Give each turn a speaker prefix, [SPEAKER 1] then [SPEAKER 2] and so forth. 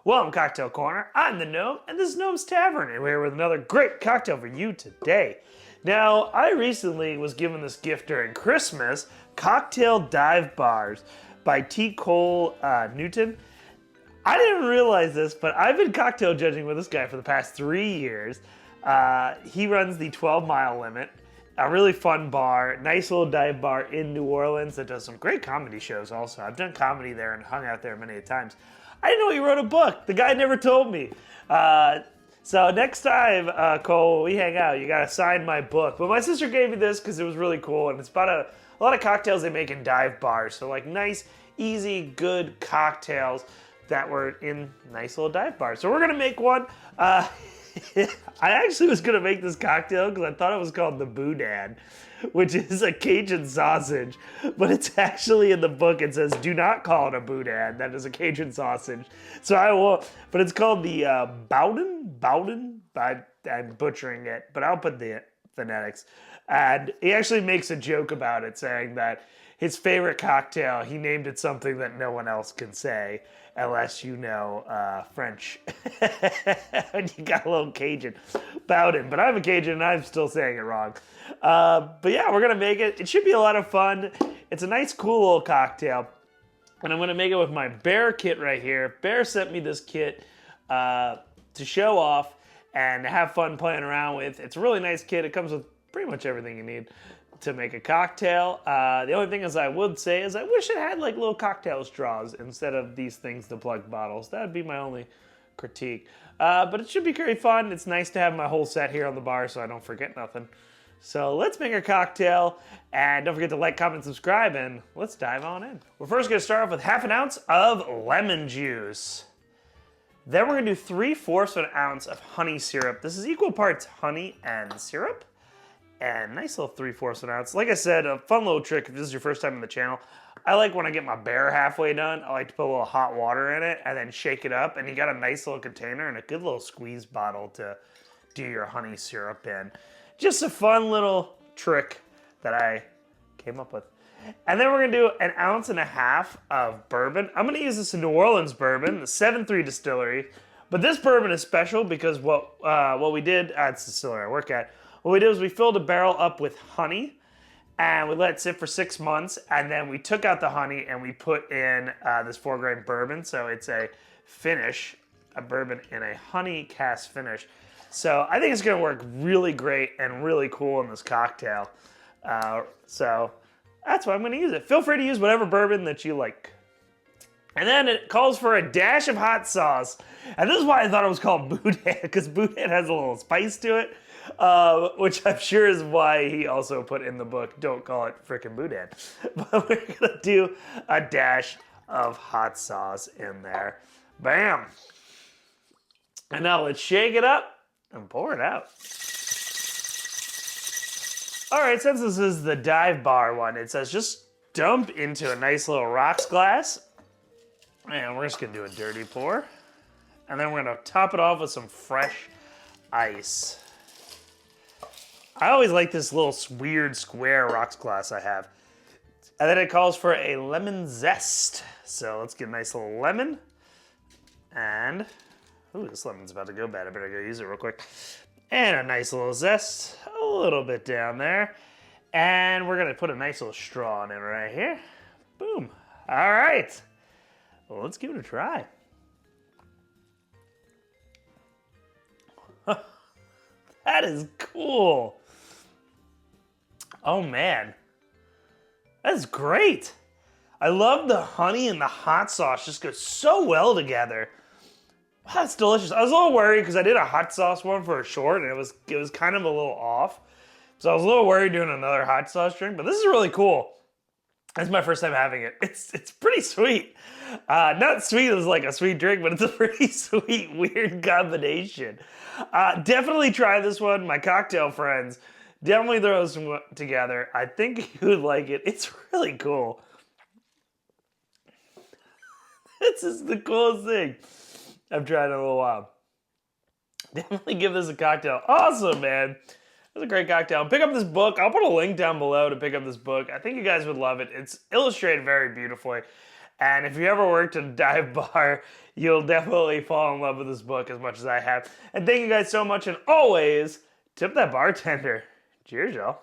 [SPEAKER 1] Welcome, Cocktail Corner. I'm the Gnome, and this is Gnome's Tavern, and we're here with another great cocktail for you today. Now, I recently was given this gift during Christmas, Cocktail Dive Bars by T. Cole Newton. I didn't realize this, but I've been cocktail judging with this guy for the past 3 years. He runs the 12 Mile Limit, a really fun bar, nice little dive bar in New Orleans that does some great comedy shows also. I've done comedy there and hung out there many times. I didn't know he wrote a book. The guy never told me. So next time, Cole, we hang out, you gotta sign my book. But my sister gave me this because it was really cool, and it's about a lot of cocktails they make in dive bars. So like nice, easy, good cocktails that were in nice little dive bars. So we're gonna make one. I actually was gonna make this cocktail because I thought it was called the boudin, which is a Cajun sausage, but it's actually in the book. It says, do not call it a boudin. That is a Cajun sausage. So I will, but it's called the Bowden. I'm butchering it, but I'll put the phonetics. And he actually makes a joke about it, saying that his favorite cocktail, he named it something that no one else can say, unless you know French. And you got a little Cajun Bowden. But I'm a Cajun and I'm still saying it wrong. But yeah, we're going to make it. It should be a lot of fun. It's a nice, cool little cocktail. And I'm going to make it with my Bear kit right here. Bear sent me this kit to show off and have fun playing around with. It's a really nice kit. It comes with pretty much everything you need to make a cocktail. The only thing I would say is I wish it had like little cocktail straws instead of these things to plug bottles. That would be my only critique. But it should be very fun. It's nice to have my whole set here on the bar so I don't forget nothing. So let's make our cocktail, and don't forget to like, comment, subscribe, and let's dive on in. We're first gonna start off with 1/2 ounce of lemon juice. Then we're gonna do 3/4 of an ounce of honey syrup. This is equal parts honey and syrup. And nice little 3/4 of an ounce. Like I said, a fun little trick if this is your first time on the channel. I like when I get my bear halfway done, I like to put a little hot water in it and then shake it up. And you got a nice little container and a good little squeeze bottle to do your honey syrup in. Just a fun little trick that I came up with. And then we're gonna do 1.5 ounces of bourbon. I'm gonna use this New Orleans bourbon, the 7.3 distillery. But this bourbon is special because what we did, it's the distillery I work at, what we did was we filled a barrel up with honey and we let it sit for 6 months, and then we took out the honey and we put in this 4-grain bourbon. So it's a finish, a bourbon in a honey cask finish. So I think it's gonna work really great and really cool in this cocktail. So that's why I'm gonna use it. Feel free to use whatever bourbon that you like. And then it calls for a dash of hot sauce. And this is why I thought it was called boudin, because boudin has a little spice to it. Which I'm sure is why he also put in the book, don't call it frickin' boudin. But we're gonna do a dash of hot sauce in there. Bam! And now let's shake it up and pour it out. All right, since this is the dive bar one, it says just dump into a nice little rocks glass. And we're just gonna do a dirty pour. And then we're gonna top it off with some fresh ice. I always like this little weird square rocks glass I have. And then it calls for a lemon zest. So let's get a nice little lemon. And, ooh, this lemon's about to go bad. I better go use it real quick. And a nice little zest, a little bit down there. And we're gonna put a nice little straw in it right here. Boom. All right. Well, let's give it a try. That is cool. Oh man, that's great. I love the honey and the hot sauce, just go so well together. Wow, that's delicious. I was a little worried because I did a hot sauce one for a short and it was kind of a little off. So I was a little worried doing another hot sauce drink, but this is really cool. It's my first time having it. It's pretty sweet. Not sweet as like a sweet drink, but it's a pretty sweet, weird combination. Definitely try this one. My cocktail friends, definitely throw this one together. I think you would like it. It's really cool. This is the coolest thing I've tried in a little while. Definitely give this a cocktail. Awesome, man. It's a great cocktail. Pick up this book. I'll put a link down below to pick up this book. I think you guys would love it. It's illustrated very beautifully. And if you ever worked at a dive bar, you'll definitely fall in love with this book as much as I have. And thank you guys so much, and always tip that bartender. Cheers, y'all.